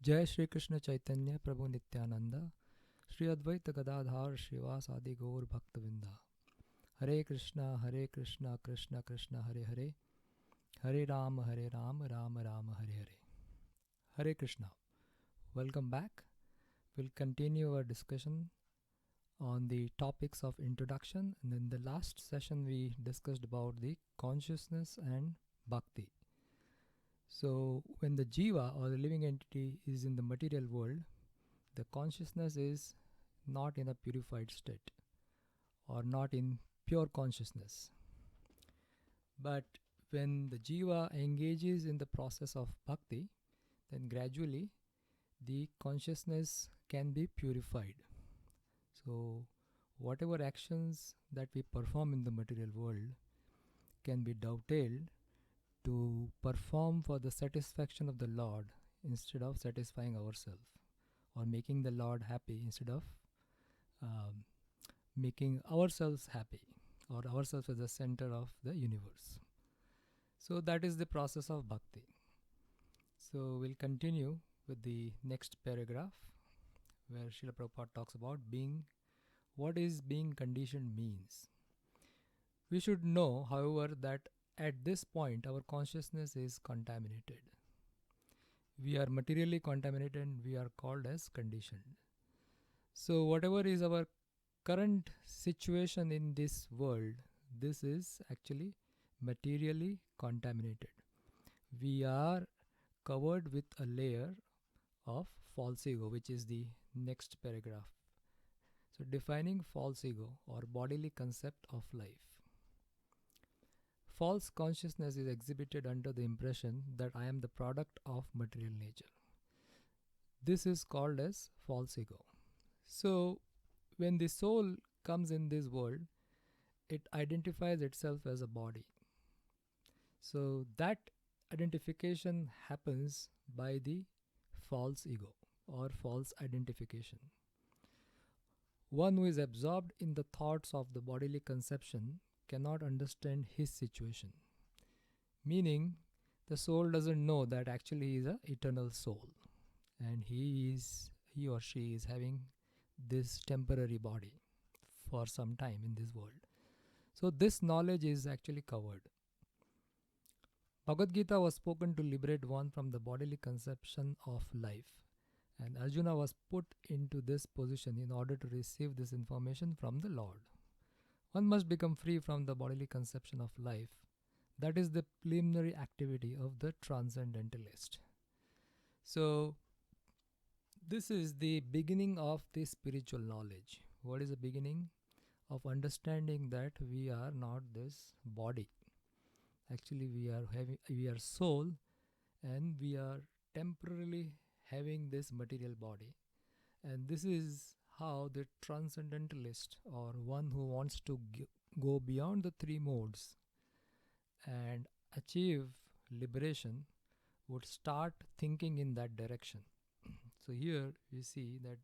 Jai Shri Krishna Chaitanya Prabhu Nityananda Shri Advaita Gadadhar श्रीवासादि Gaur भक्तविंदा। Hare Krishna Krishna Krishna Hare Hare, Hare Ram Ram Ram Hare Hare. Hare Krishna. Welcome back. We'll continue our discussion on the topics of introduction. And in the last session, we discussed about the consciousness and bhakti. So, when the jiva or the living entity is in the material world, the consciousness is not in a purified state or not in pure consciousness. But when the jiva engages in the process of bhakti, then gradually the consciousness can be purified. So, whatever actions that we perform in the material world can be dovetailed to perform for the satisfaction of the Lord instead of satisfying ourselves, or making the Lord happy instead of um, making ourselves happy, or ourselves as the center of the universe. So that is the process of bhakti. So we'll continue with the next paragraph where Srila Prabhupada talks about what is being conditioned means. We should know, however, that at this point our consciousness is contaminated. We are materially contaminated and we are called as conditioned. So whatever is our current situation in this world, this is actually materially contaminated. We are covered with a layer of false ego, which is the next paragraph. So defining false ego or bodily concept of life. False consciousness is exhibited under the impression that I am the product of material nature. This is called as false ego. So when the soul comes in this world, it identifies itself as a body. So that identification happens by the false ego or false identification. One who is absorbed in the thoughts of the bodily conception cannot understand his situation. Meaning, the soul doesn't know that actually he is an eternal soul, and he or she is having this temporary body for some time in this world. So this knowledge is actually covered. Bhagavad Gita was spoken to liberate one from the bodily conception of life, and Arjuna was put into this position in order to receive this information from the Lord. One must become free from the bodily conception of life. That is the preliminary activity of the transcendentalist. So, this is the beginning of the spiritual knowledge. What is the beginning? Of understanding that we are not this body. Actually, we are soul, and we are temporarily having this material body. And this is how the transcendentalist, or one who wants to go beyond the three modes and achieve liberation, would start thinking in that direction. So here we see that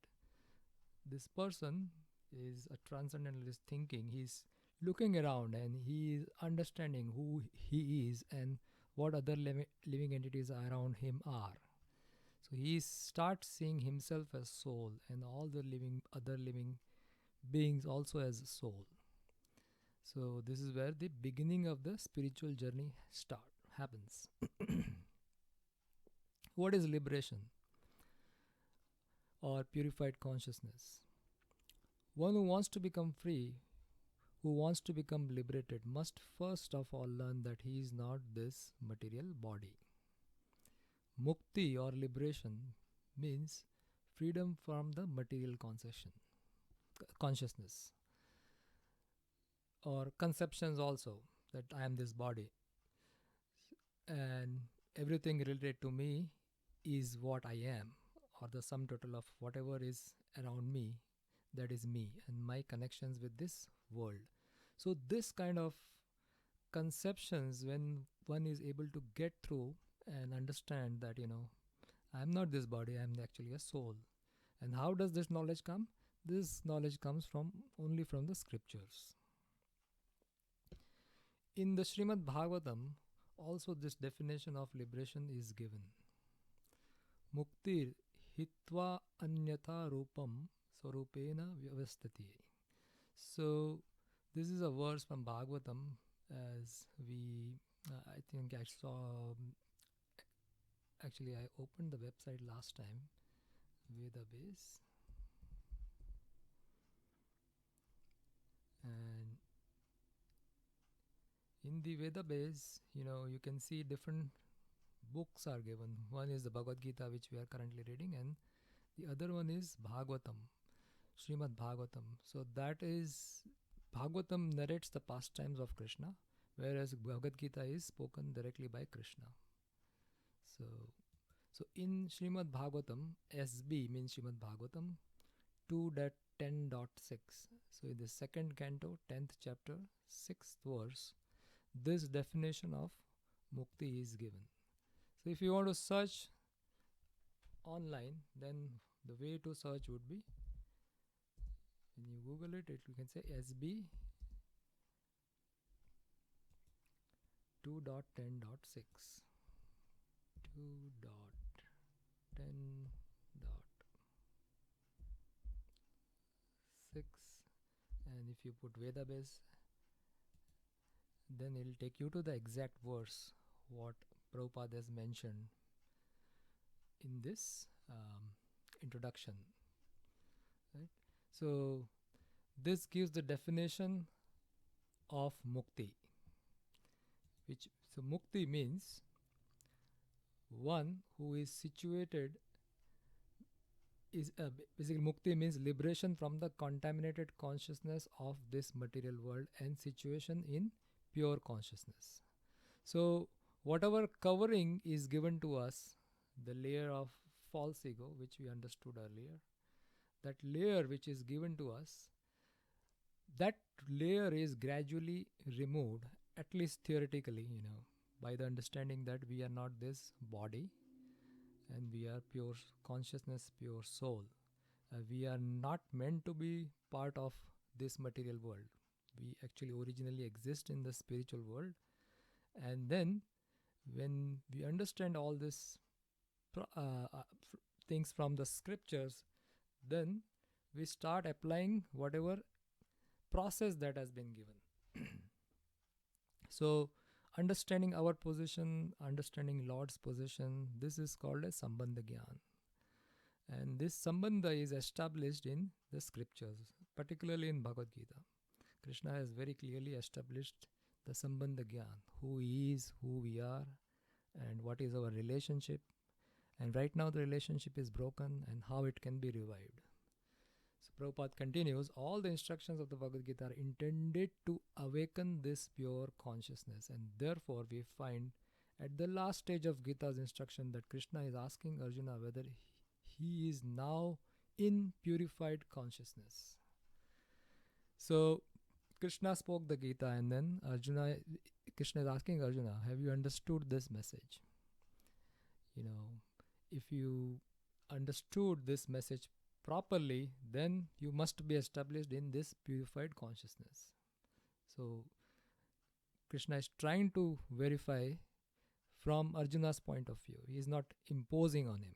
this person is a transcendentalist thinking. He's looking around and he is understanding who he is and what other living entities around him are. So he starts seeing himself as soul and all the other living beings also as soul. So this is where the beginning of the spiritual journey happens. What is liberation or purified consciousness? One who wants to become free, who wants to become liberated, must first of all learn that he is not this material body. Mukti or liberation means freedom from the material consciousness, or conceptions also, that I am this body and everything related to me is what I am, or the sum total of whatever is around me, that is me and my connections with this world. So this kind of conceptions, when one is able to get through and understand that I'm not this body, I'm actually a soul. And how does this knowledge come? This knowledge comes only from the scriptures. In the Srimad Bhagavatam also this definition of liberation is given. Mukti hitva anyata rupam swarupena vyavastati. So this is a verse from Bhagavatam, as I think I saw, actually I opened the website last time, Vedabase, and in the Vedabase, you can see different books are given. One is the Bhagavad Gita, which we are currently reading, and the other one is Bhagavatam, Srimad Bhagavatam. So that is, Bhagavatam narrates the pastimes of Krishna, whereas Bhagavad Gita is spoken directly by Krishna. So in Srimad Bhagavatam, SB means Srimad Bhagavatam 2.10.6. So in the second canto, 10th chapter, 6th verse, this definition of mukti is given. So if you want to search online, then the way to search would be, when you Google it, you can say SB 2.10.6. 2.10.6, and if you put Vedabase, then it will take you to the exact verse what Prabhupada has mentioned in this introduction, right? So this gives the definition of mukti, so mukti means one who is situated is basically, mukti means liberation from the contaminated consciousness of this material world and situation in pure consciousness. So whatever covering is given to us, the layer of false ego, which we understood earlier, that layer which is given to us, that layer is gradually removed, at least theoretically, by the understanding that we are not this body and we are pure consciousness, pure soul. We are not meant to be part of this material world. We actually originally exist in the spiritual world. And then when we understand all this things from the scriptures, then we start applying whatever process that has been given. So understanding our position, understanding Lord's position, this is called as Sambandha Gyan. And this Sambandha is established in the scriptures, particularly in Bhagavad Gita. Krishna has very clearly established the Sambandha Gyan, who he is, who we are, and what is our relationship. And right now the relationship is broken, and how it can be revived. So Prabhupada continues, all the instructions of the Bhagavad Gita are intended to awaken this pure consciousness. And therefore we find at the last stage of Gita's instruction that Krishna is asking Arjuna whether he is now in purified consciousness. So Krishna spoke the Gita, and then Krishna is asking Arjuna, have you understood this message? If you understood this message properly, then you must be established in this purified consciousness. So Krishna is trying to verify from Arjuna's point of view. He is not imposing on him.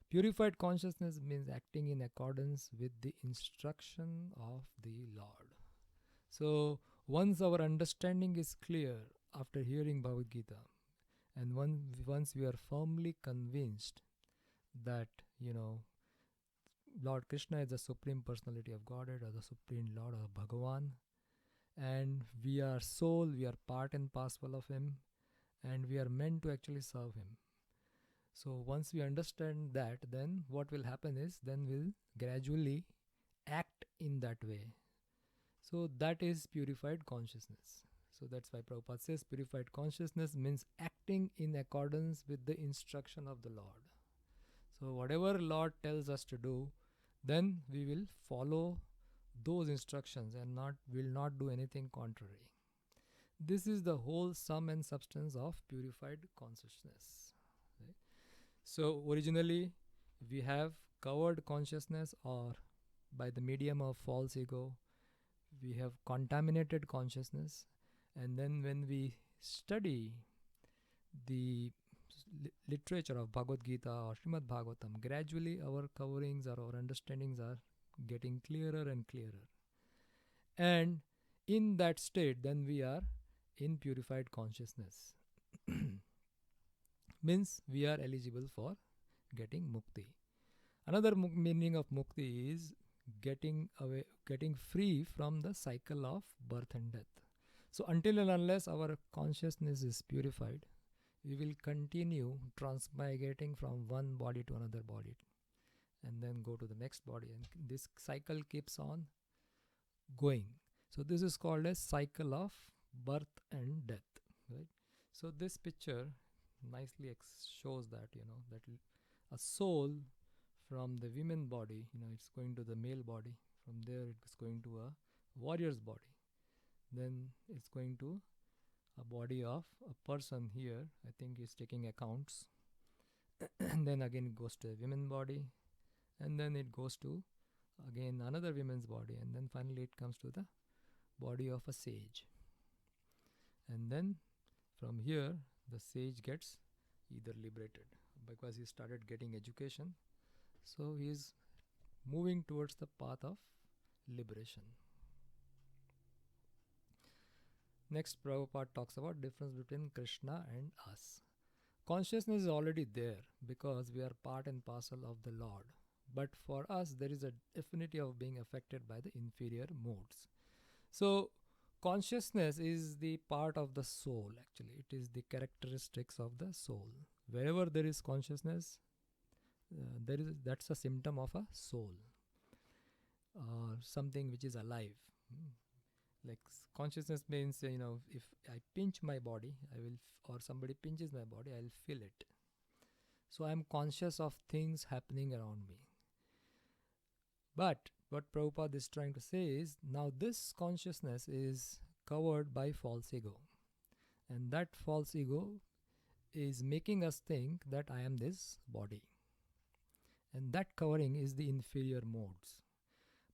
Purified consciousness means acting in accordance with the instruction of the Lord. So once our understanding is clear after hearing Bhagavad Gita, and once we are firmly convinced that, Lord Krishna is the Supreme Personality of Godhead, or the Supreme Lord, or Bhagavan, and we are soul, we are part and parcel of Him, and we are meant to actually serve Him. So once we understand that, then what will happen is, then we'll gradually act in that way. So that is purified consciousness. So that's why Prabhupada says purified consciousness means acting in accordance with the instruction of the Lord. So whatever Lord tells us to do, then we will follow those instructions and will not do anything contrary. This is the whole sum and substance of purified consciousness. Right? So originally we have covered consciousness, or by the medium of false ego, we have contaminated consciousness. And then when we study the literature of Bhagavad Gita or Srimad Bhagavatam, gradually our coverings or our understandings are getting clearer and clearer. And in that state, then we are in purified consciousness. Means we are eligible for getting mukti. Another meaning of mukti is getting away, getting free from the cycle of birth and death. So until and unless our consciousness is purified, we will continue transmigrating from one body to another body and then go to the next body, and this cycle keeps on going. So this is called a cycle of birth and death, right? So this picture nicely shows that, that a soul from the women body, it's going to the male body. From there it's going to a warrior's body. Then it's going to a body of a person here. I think he's taking accounts. And then again it goes to a women body. And then it goes to again another women's body. And then finally it comes to the body of a sage. And then from here the sage gets either liberated because he started getting education. So he is moving towards the path of liberation. Next, Prabhupada talks about difference between Krishna and us. Consciousness is already there because we are part and parcel of the Lord. But for us, there is a affinity of being affected by the inferior modes. So, consciousness is the part of the soul actually. It is the characteristics of the soul. Wherever there is consciousness, that's a symptom of a soul. Something which is alive. Like consciousness means, if I pinch my body, I will, or somebody pinches my body, I'll feel it. So I'm conscious of things happening around me. But what Prabhupada is trying to say is, now this consciousness is covered by false ego. And that false ego is making us think that I am this body. And that covering is the inferior modes.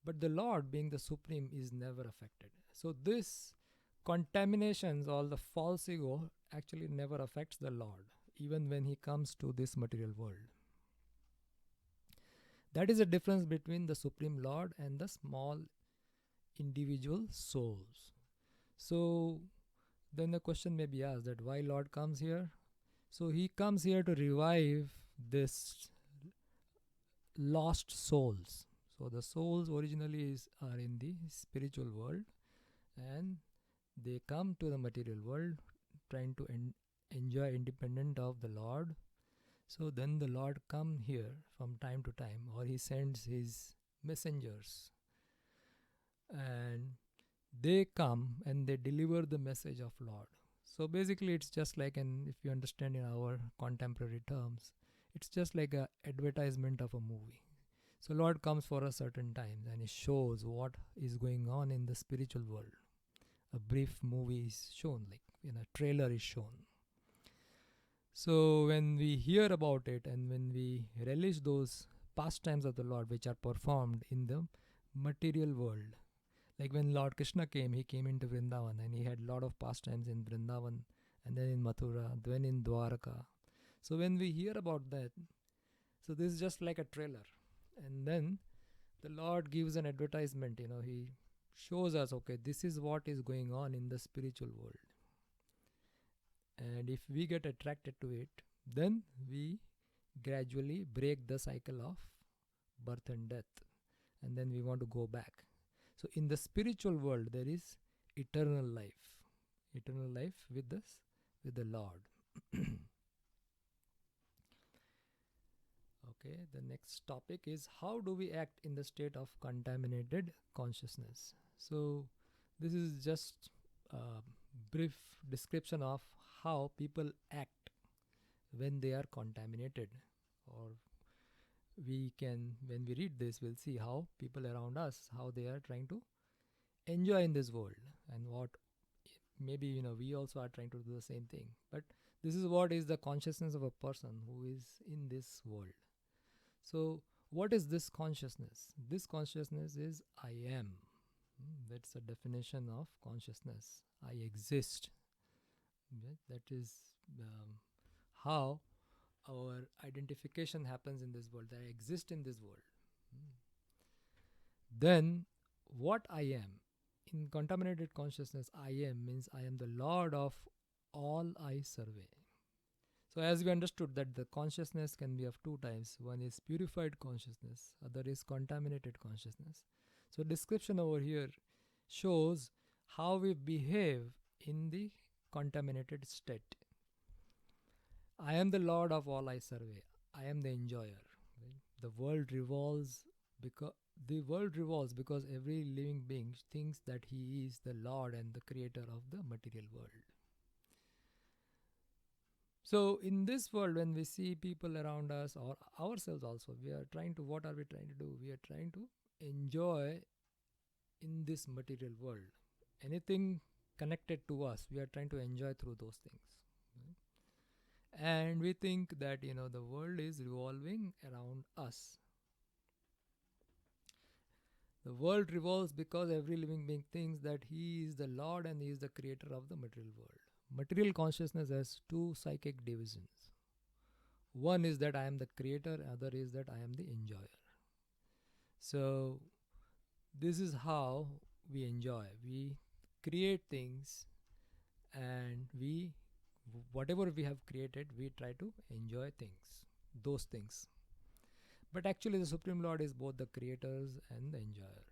But the Lord, being the Supreme, is never affected. So this contaminations, all the false ego, actually never affects the Lord, even when he comes to this material world. That is the difference between the Supreme Lord and the small individual souls. So then the question may be asked that why Lord comes here? So he comes here to revive this lost souls. So the souls originally are in the spiritual world, and they come to the material world trying to enjoy independent of the Lord. So then the Lord come here from time to time, or he sends his messengers, and they come and they deliver the message of Lord. So basically it's just like, if you understand in our contemporary terms, it's just like a advertisement of a movie. So Lord comes for a certain time and he shows what is going on in the spiritual world. A brief movie is shown, like a trailer is shown. So when we hear about it and when we relish those pastimes of the Lord which are performed in the material world, like when Lord Krishna came, he came into Vrindavan and he had a lot of pastimes in Vrindavan and then in Mathura, then in Dwarka. So when we hear about that, so this is just like a trailer. And then the Lord gives an advertisement, he shows us, okay, this is what is going on in the spiritual world. And if we get attracted to it, then we gradually break the cycle of birth and death. And then we want to go back. So in the spiritual world, there is eternal life with the Lord. Okay, the next topic is how do we act in the state of contaminated consciousness. So this is just a brief description of how people act when they are contaminated. Or when we read this, we'll see how people around us, how they are trying to enjoy in this world, and what maybe we also are trying to do the same thing. But this is what is the consciousness of a person who is in this world. So what is this consciousness? This consciousness is I am. That's a definition of consciousness. I exist. That is how our identification happens in this world, that I exist in this world. Hmm. Then what I am, in contaminated consciousness, I am means I am the Lord of all I survey. So as we understood that the consciousness can be of two types. One is purified consciousness, other is contaminated consciousness. So description over here shows how we behave in the contaminated state. I am the Lord of all I survey. I am the enjoyer. Right? Because the world revolves because every living being thinks that he is the Lord and the creator of the material world. So in this world, when we see people around us or ourselves also, what are we trying to do? We are trying to enjoy in this material world. Anything connected to us, we are trying to enjoy through those things. Right? And we think that, the world is revolving around us. The world revolves because every living being thinks that he is the Lord and he is the creator of the material world. Material consciousness has two psychic divisions. One is that I am the creator, other is that I am the enjoyer. So this is how we enjoy. We create things, and whatever we have created, we try to enjoy those things. But actually the Supreme Lord is both the creators and the enjoyer.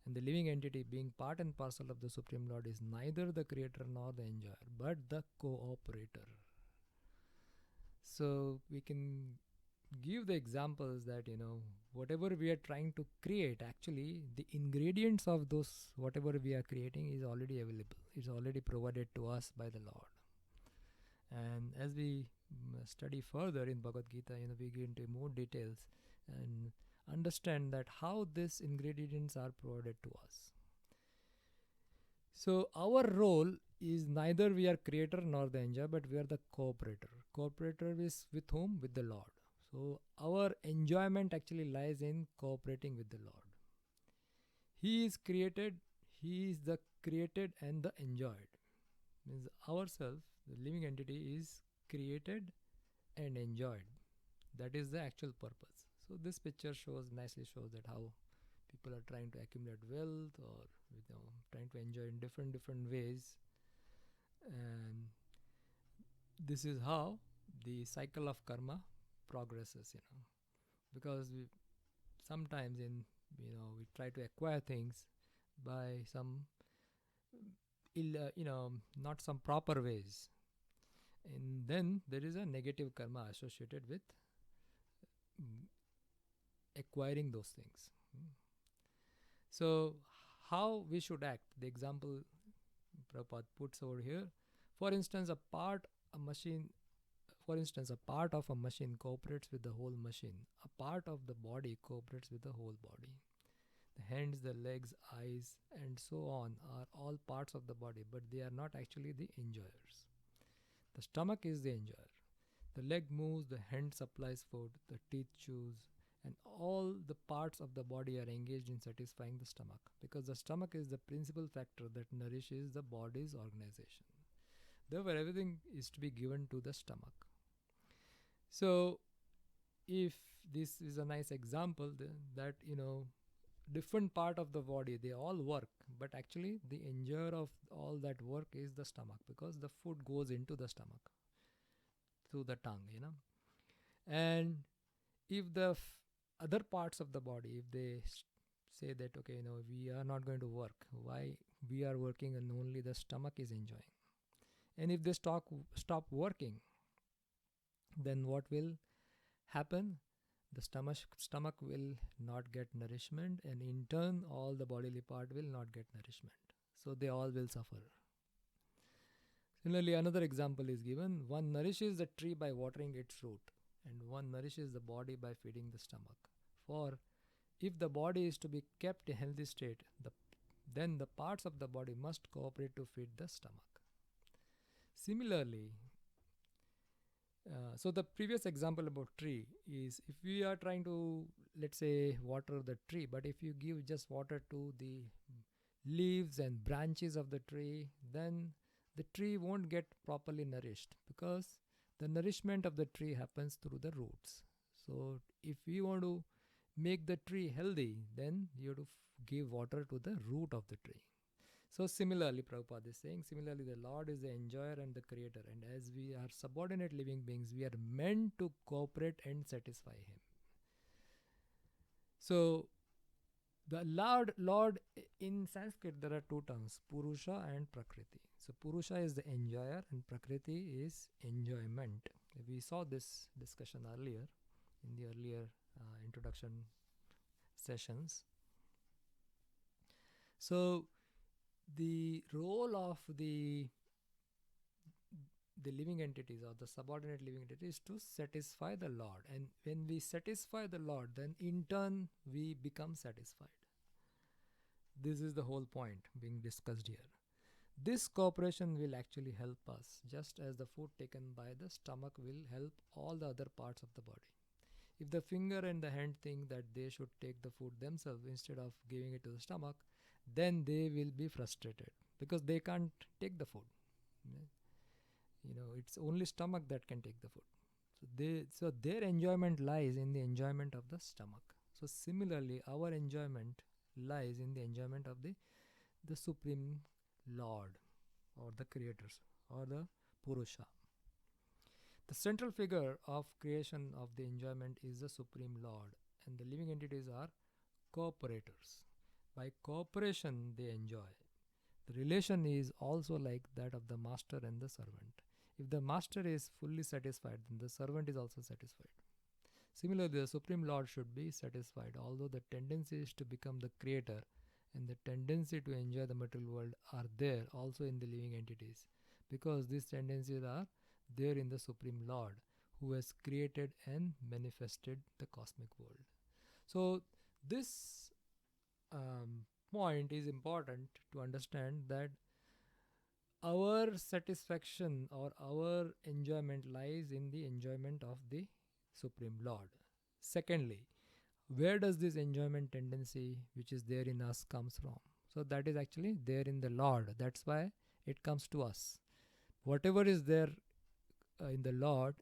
And the living entity, being part and parcel of the Supreme Lord, is neither the creator nor the enjoyer, but the cooperator. So we can give the examples that, whatever we are trying to create, actually the ingredients of those whatever we are creating is already available. It's already provided to us by the Lord. And as we study further in Bhagavad Gita, we get into more details and understand that how these ingredients are provided to us. So our role is neither we are creator nor the enjoyer, but we are the cooperator. Cooperator is with whom? With the Lord. So our enjoyment actually lies in cooperating with the Lord. He is created, he is the created and the enjoyed. Means ourselves, the living entity, is created and enjoyed. That is the actual purpose. So this picture nicely shows that how people are trying to accumulate wealth, or trying to enjoy in different ways. And this is how the cycle of karma progresses, because sometimes we try to acquire things by some not some proper ways, and then there is a negative karma associated with acquiring those things. So how we should act, the example Prabhupada puts over here. For instance, a part of a machine cooperates with the whole machine. A part of the body cooperates with the whole body. The hands, the legs, eyes, and so on are all parts of the body, but they are not actually the enjoyers. The stomach is the enjoyer. The leg moves, the hand supplies food, the teeth chews, and all the parts of the body are engaged in satisfying the stomach, because the stomach is the principal factor that nourishes the body's organization. Therefore, everything is to be given to the stomach. So, if this is a nice example, that different part of the body, they all work, but actually the enjoyer of all that work is the stomach, because the food goes into the stomach through the tongue. And if the other parts of the body, if they say that, okay, we are not going to work, why we are working and only the stomach is enjoying, and if they stop working, then what will happen? The stomach will not get nourishment, and in turn all the bodily part will not get nourishment, so they all will suffer. Similarly, another example is given. One nourishes the tree by watering its root, and one nourishes the body by feeding the stomach. For if the body is to be kept in a healthy state, then the parts of the body must cooperate to feed the stomach. Similarly, so the previous example about tree is, if we are trying to, let's say, water the tree, but if you give just water to the leaves and branches of the tree, then the tree won't get properly nourished, because The nourishment of the tree happens through the roots. So if we want to make the tree healthy, then you have to give water to the root of the tree. So similarly, Prabhupada is saying, similarly, the Lord is the enjoyer and the creator. And as we are subordinate living beings, we are meant to cooperate and satisfy Him. So the Lord in Sanskrit, there are two terms, Purusha and Prakriti. So Purusha is the enjoyer and Prakriti is enjoyment. We saw this discussion earlier in the earlier introduction sessions. So the role of the living entities or the subordinate living entities to satisfy the Lord. And when we satisfy the Lord, then in turn we become satisfied. This is the whole point being discussed here. This cooperation will actually help us, just as the food taken by the stomach will help all the other parts of the body. If the finger and the hand think that they should take the food themselves instead of giving it to the stomach, then they will be frustrated because they can't take the food. It's only stomach that can take the food. So their enjoyment lies in the enjoyment of the stomach. So similarly, our enjoyment lies in the enjoyment of the Supreme Lord or the Creators or the Purusha. The central figure of creation of the enjoyment is the Supreme Lord, and the living entities are cooperators. By cooperation, they enjoy. The relation is also like that of the master and the servant. If the master is fully satisfied, then the servant is also satisfied. Similarly, the Supreme Lord should be satisfied, although the tendency is to become the creator and the tendency to enjoy the material world are there also in the living entities, because these tendencies are there in the Supreme Lord who has created and manifested the cosmic world. So this point is important to understand, that our satisfaction or our enjoyment lies in the enjoyment of the Supreme Lord. Secondly, where does this enjoyment tendency which is there in us comes from? So that is actually there in the Lord. That's why it comes to us. Whatever is there in the Lord,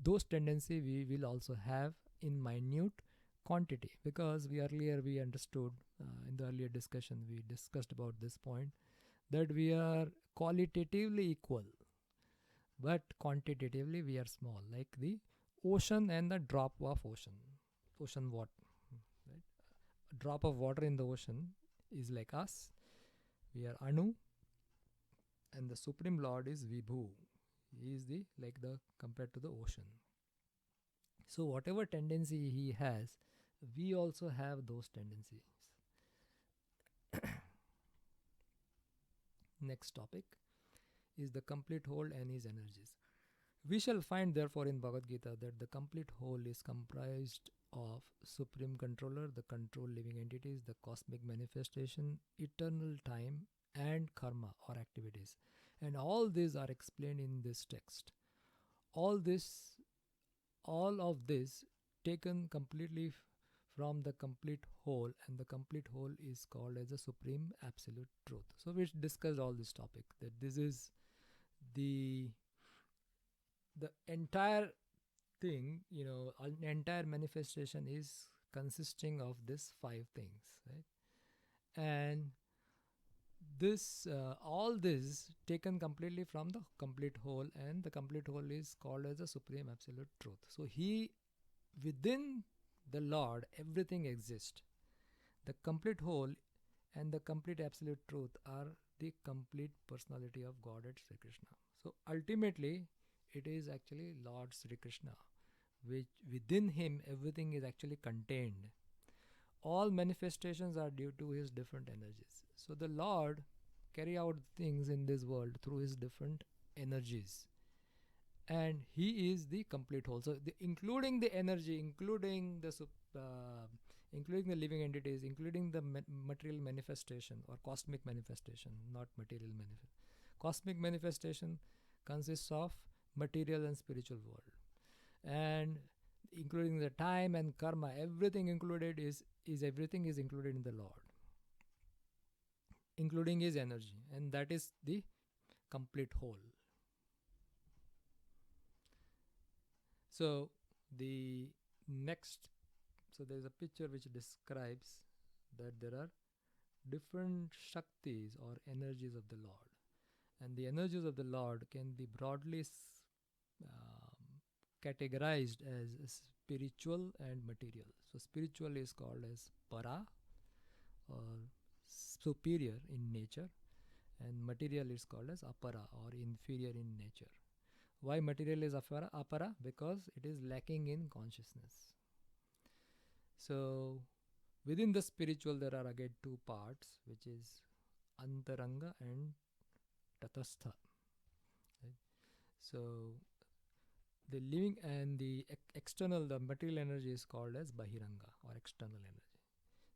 those tendency we will also have in minute quantity, because we understood in the earlier discussion, we discussed about this point, that we are qualitatively equal but quantitatively we are small, like the ocean and the drop of ocean water, right? A drop of water in the ocean is like us. We are Anu, and the Supreme Lord is Vibhu. He is the compared to the ocean. So whatever tendency he has, we also have those tendencies. Next topic is the complete whole and his energies. We shall find therefore in Bhagavad Gita that the complete whole is comprised of Supreme Controller, the control living entities, the cosmic manifestation, eternal time, and karma or activities. And all these are explained in this text. All of this taken completely from the complete whole, and the complete whole is called as the Supreme Absolute Truth. So we discussed all this topic, that this is the entire thing, an entire manifestation is consisting of these 5 things, right? And this all this taken completely from the complete whole, and the complete whole is called as the Supreme Absolute Truth. So within the Lord everything exists. The complete whole and the complete absolute truth are the complete personality of Godhead Sri Krishna. So ultimately it is actually Lord Sri Krishna, which within him everything is actually contained. All manifestations are due to his different energies. So the Lord carry out things in this world through his different energies, and he is the complete whole. So including the energy, including the living entities, including the material manifestation or cosmic manifestation, not material manifestation. Cosmic manifestation consists of material and spiritual world, and including the time and karma, everything included is everything is included in the Lord, including his energy, and that is the complete whole. So the next, so there is a picture which describes that there are different Shaktis or energies of the Lord. And the energies of the Lord can be broadly categorized as spiritual and material. So spiritual is called as para, or superior in nature, and material is called as apara, or inferior in nature. Why material is apara? Because it is lacking in consciousness. So within the spiritual there are again two parts, which is antaranga and tatastha. Right? So the living and the external, the material energy is called as bahiranga, or external energy.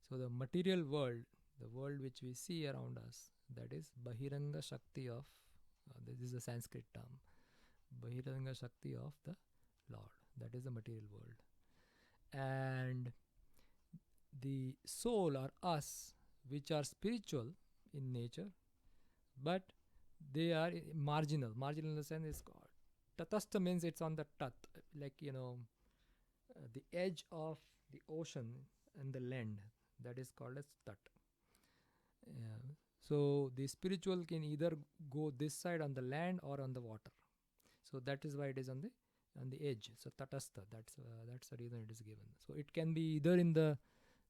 So the material world, the world which we see around us, that is bahiranga shakti of, this is a Sanskrit term, bahiranga shakti of the Lord. That is the material world. And the soul or us, which are spiritual in nature, but they are marginal. Marginal in the sense is called tatastha, means it's on the tat, like the edge of the ocean and the land. That is called as tat. So the spiritual can either go this side on the land or on the water. So that is why it is on the edge. So tatastha. That's the reason it is given. So it can be either in the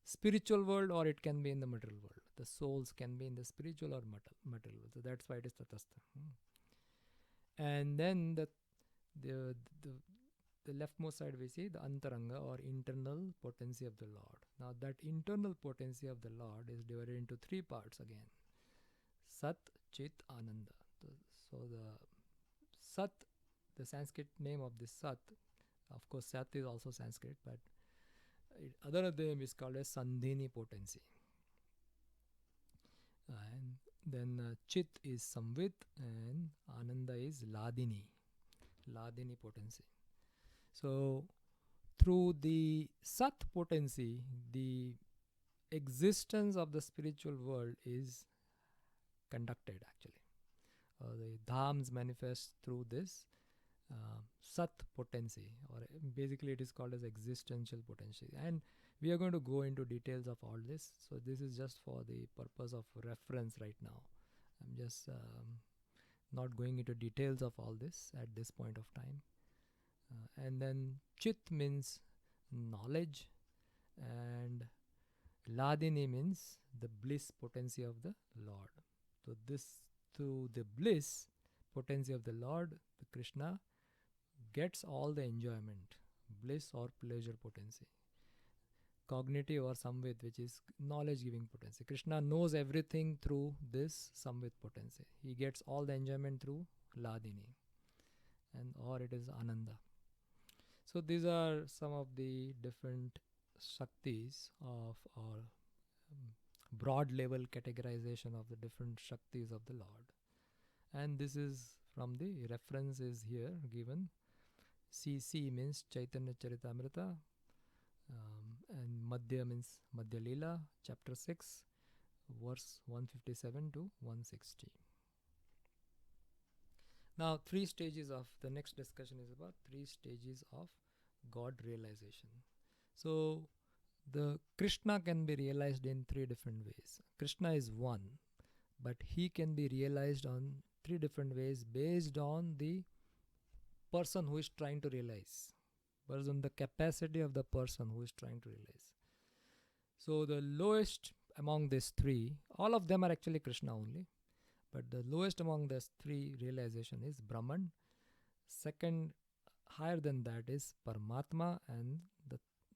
spiritual world or it can be in the material world. The souls can be in the spiritual or material world. So that's why it is tatastha. And then the leftmost side we see the antaranga, or internal potency of the Lord. Now that internal potency of the Lord is divided into three parts again: Sat, Chit, Ananda. So the Sat, the Sanskrit name of this Sat, of course Sat is also Sanskrit, but other name is called as Sandhini potency. And then Chit is Samvit, and Ananda is Ladini potency. So through the Sat potency, the existence of the spiritual world is conducted actually. The dhams manifest through this Sat potency, or basically it is called as existential potency. And we are going to go into details of all this. So this is just for the purpose of reference right now. I'm just not going into details of all this at this point of time. And then Chit means knowledge, and Ladini means the bliss potency of the Lord. So this, through the bliss potency of the Lord, the Krishna gets all the enjoyment, bliss or pleasure potency. Cognitive or samvit, which is knowledge giving potency. Krishna knows everything through this samvit potency. He gets all the enjoyment through Ladini, and or it is Ananda. So these are some of the different Shaktis of our broad level categorization of the different Shaktis of the Lord. And this is from the reference is here given. CC means Chaitanya Charitamrita, and Madhya means Madhya Leela, chapter 6, verse 157 to 160. Now, three stages of the next discussion is about three stages of God realization. So, the Krishna can be realized in three different ways. Krishna is one, but he can be realized on three different ways based on the person who is trying to realize, based on the capacity of the person who is trying to realize. So, the lowest among these three, all of them are actually Krishna only, but the lowest among these three realization is Brahman. Second, higher than that is Paramatma, and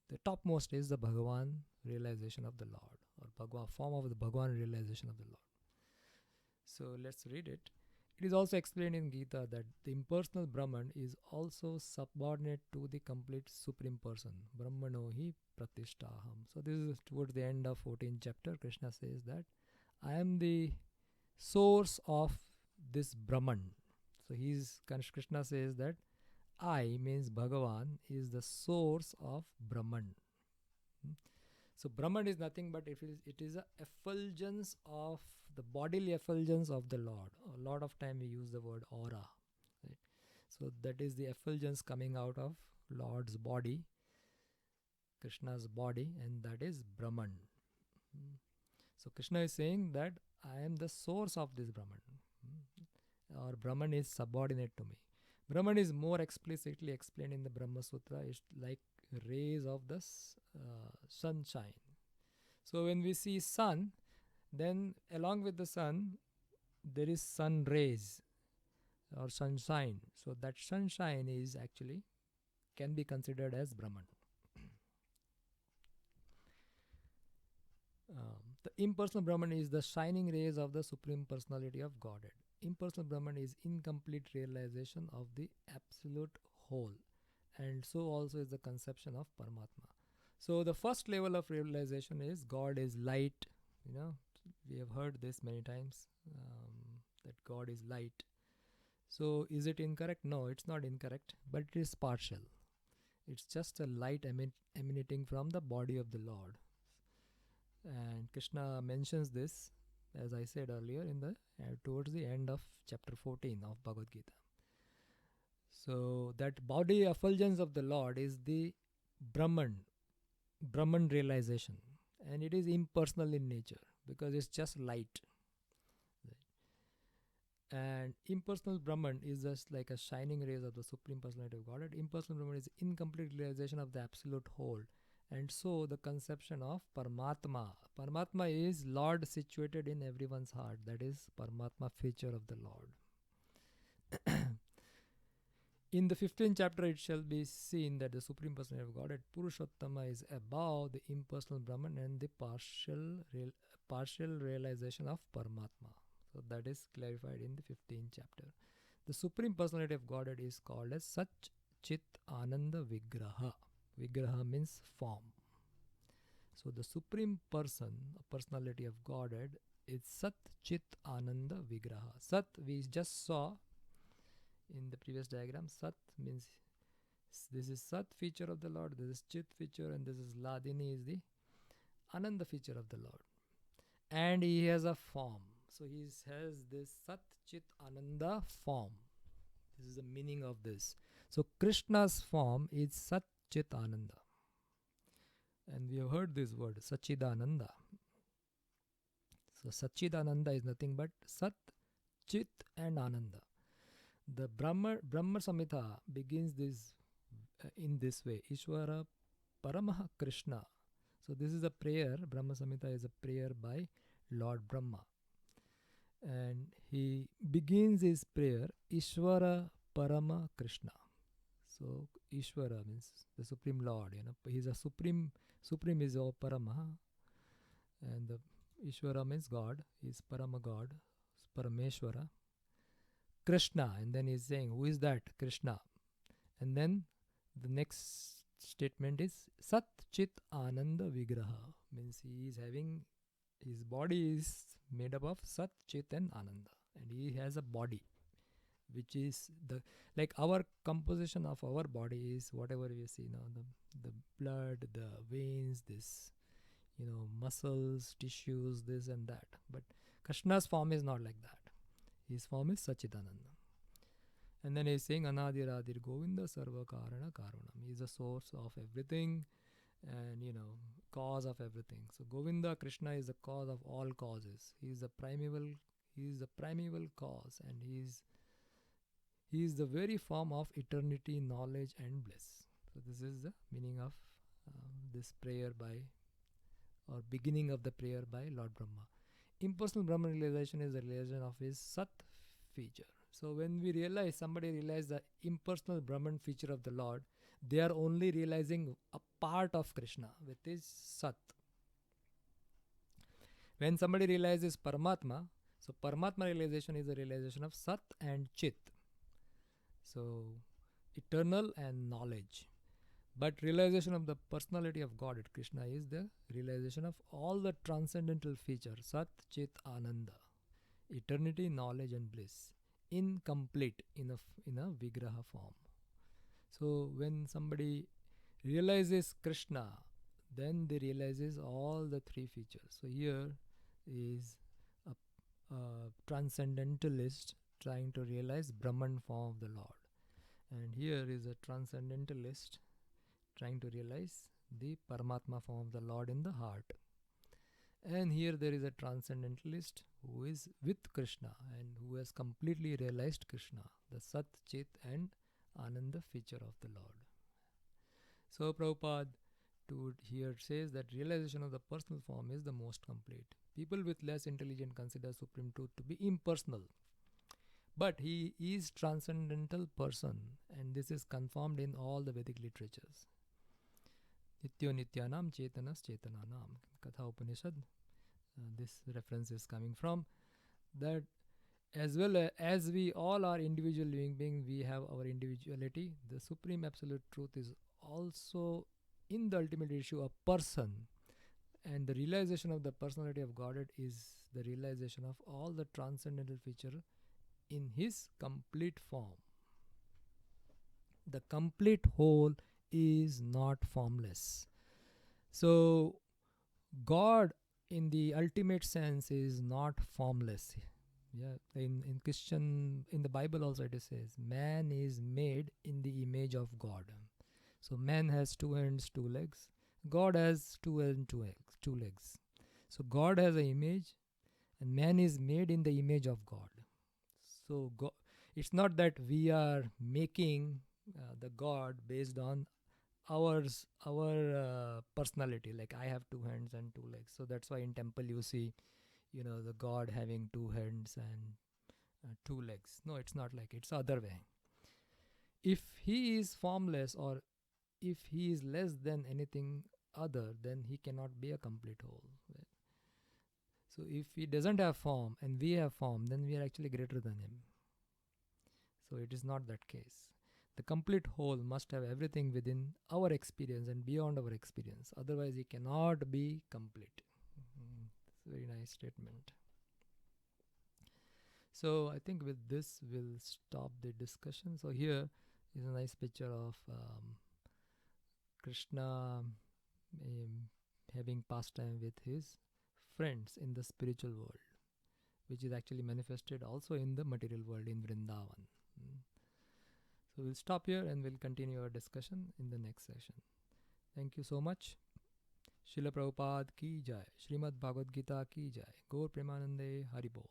the topmost is the Bhagavan realization of the Lord, or Bhagavan form of the Bhagavan realization of the Lord. So let's read it. It is also explained in Gita that the impersonal Brahman is also subordinate to the complete Supreme Person. Brahmano hi pratishtaham. So this is towards the end of 14th chapter. Krishna says that I am the source of this Brahman. So Krishna says that I means Bhagavan is the source of Brahman. So Brahman is nothing but it is a effulgence of the bodily effulgence of the Lord. A lot of time we use the word aura. Right? So that is the effulgence coming out of Lord's body, Krishna's body, and that is Brahman. So Krishna is saying that I am the source of this Brahman, or Brahman is subordinate to me. Brahman is more explicitly explained in the Brahma Sutra. It's like rays of the sunshine. So when we see sun, then along with the sun, there is sun rays or sunshine. So that sunshine is actually can be considered as Brahman. The impersonal Brahman is the shining rays of the Supreme Personality of Godhead. Impersonal Brahman is incomplete realization of the absolute whole, and so also is the conception of Paramatma. So the first level of realization is God is light. We have heard this many times, that God is light. So is it incorrect? No, it's not incorrect, but it is partial. It's just a light emanating from the body of the Lord. And Krishna mentions this, as I said earlier, in the towards the end of chapter 14 of Bhagavad Gita. So that body effulgence of the Lord is the Brahman realization, and it is impersonal in nature because it's just light. And impersonal Brahman is just like a shining rays of the Supreme Personality of Godhead. Impersonal Brahman is incomplete realization of the absolute whole. And so the conception of Paramatma. Paramatma is Lord situated in everyone's heart. That is Paramatma, feature of the Lord. In the 15th chapter, it shall be seen that the Supreme Personality of Godhead, Purushottama, is above the impersonal Brahman and the partial realization of Paramatma. So that is clarified in the 15th chapter. The Supreme Personality of Godhead is called as Sat Chit Ananda Vigraha. Vigraha means form. So the Supreme Personality of Godhead is Sat Chit Ananda Vigraha. Sat we just saw in the previous diagram. Sat means this is Sat, feature of the Lord, this is Chit, feature, and this is Ladini, is the Ananda, feature of the Lord. And he has a form. So he has this Sat Chit Ananda form. This is the meaning of this. So Krishna's form is Sat Chit Ananda. And we have heard this word, Sachidananda. So Sachidananda is nothing but Sat, Chit and Ananda. The Brahma Samhita begins this in this way. Ishvara Paramaha Krishna. So this is a prayer. Brahma Samhita is a prayer by Lord Brahma. And he begins his prayer, Ishvara Parama Krishna. So Ishvara means the Supreme Lord. He's a Supreme is all Parama. And the Ishvara means God. He's Parama God, Parameshwara. Krishna, and then he's saying, who is that? Krishna. And then the next statement is Sat Chit Ananda Vigraha, means he is having, his body is made up of Sat, Chit and Ananda, and he has a body which is like our composition of our body is whatever we see now, the blood, the veins, this muscles, tissues, this and that. But Krishna's form is not like that. His form is Sachidananda. And then he's saying Anadiradir Govinda Sarva Karana Karanam. He is the source of everything and cause of everything. So Govinda, Krishna, is the cause of all causes. He is the primeval cause, and he is the very form of eternity, knowledge and bliss. So this is the meaning of this prayer or beginning of the prayer by Lord Brahma. Impersonal Brahman realization is the realization of his Sat feature. So when somebody realizes the impersonal Brahman feature of the Lord, they are only realizing a part of Krishna, which is Sat. When somebody realizes Paramatma, so Paramatma realization is the realization of Sat and Chit. So eternal and knowledge. But realization of the personality of God at Krishna is the realization of all the transcendental features, Sat, Chit, Ananda, eternity, knowledge and bliss, incomplete in a Vigraha form. So when somebody realizes Krishna, then they realizes all the three features. So here is a transcendentalist trying to realize Brahman form of the Lord. And here is a transcendentalist trying to realize the Paramatma form of the Lord in the heart. And here there is a transcendentalist who is with Krishna and who has completely realized Krishna, the Sat, Chit and Ananda feature of the Lord. So Prabhupada here says that realization of the personal form is the most complete. People with less intelligence consider Supreme Truth to be impersonal. But he is transcendental person, and this is confirmed in all the Vedic literatures. Nityo Nityanam Chetanas Chetananam, Katha Upanishad, this reference is coming from. That as well as we all are individual living beings, we have our individuality. The Supreme Absolute Truth is also in the ultimate issue a person, and the realization of the personality of Godhead is the realization of all the transcendental feature in his complete form. The complete whole is not formless. So God in the ultimate sense is not formless. Yeah, in Christian, in the Bible also it says man is made in the image of God. So man has 2 hands, 2 legs. God has 2 hands, 2 legs. So God has an image, and man is made in the image of God. So it's not that we are making the God based on our personality. Like I have 2 hands and 2 legs. So that's why in temple you see, the God having 2 hands and 2 legs. No, it's not like it's other way. If he is formless, or if he is less than anything other, then he cannot be a complete whole. Right? So if he doesn't have form and we have form, then we are actually greater than him. So it is not that case. The complete whole must have everything within our experience and beyond our experience. Otherwise, he cannot be complete. It's a very nice statement. So I think with this, we'll stop the discussion. So here is a nice picture of Krishna having pastime with his friends in the spiritual world, which is actually manifested also in the material world in Vrindavan. So we'll stop here and we'll continue our discussion in the next session. Thank you so much. Srila Prabhupada ki jai. Srimad Bhagavad Gita ki jai. Gaur Premanande Haribol.